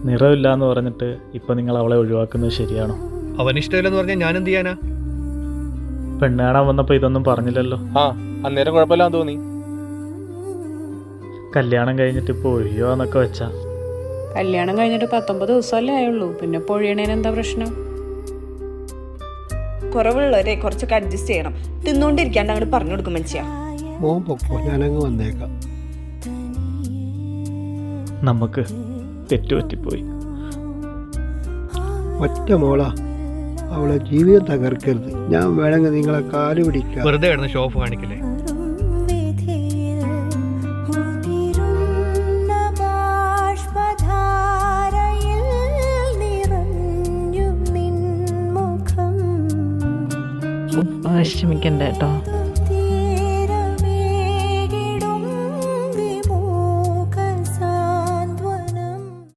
നിറമില്ല എന്ന് പറഞ്ഞിട്ട് ഇപ്പം നിങ്ങൾ അവളെ ഒഴിവാക്കുന്നത് ശരിയാണോ? അവനിഷ്ടമില്ലെന്ന് പറഞ്ഞാൽ ഞാൻ എന്ത് ചെയ്യാനാ? പെണ്ണ് കാണാൻ വന്നപ്പോൾ ഇതൊന്നും പറഞ്ഞില്ലല്ലോ. അന്നേരം കുഴപ്പമില്ലാന്ന് തോന്നി. കല്യാണം കഴിഞ്ഞിട്ട് ഇപ്പോൾ ഒഴിയുവാന്നൊക്കെ വെച്ചാ. കല്യാണം കഴിഞ്ഞിട്ട് 19 ദിവസമല്ലേ ആയുള്ളൂ, പിന്നെ പൊഴിയണേന് എന്താ പ്രശ്നം? കുറവുള്ളവരെ കുറച്ചൊക്കെ അഡ്ജസ്റ്റ് ചെയ്യണം. തിന്നുകൊണ്ടിരിക്കാണ്ട് അങ്ങോട്ട് പറഞ്ഞു കൊടുക്കും മനുഷ്യ. മോൻ പൊക്കോ, ഞാനങ്ങ് വന്നേക്കാം. നമുക്ക് തെറ്റുപറ്റിപ്പോയി. ഒറ്റ മോളാ, അവളെ ജീവിതം തകർക്കരുത്. ഞാൻ വേണമെങ്കിൽ നിങ്ങളെ കാല് പിടിക്കാം. വെറുതെ കിടന്ന് ഷോഫ് കാണിക്കില്ലേ? വിഷമിക്കണ്ട കേട്ടോ.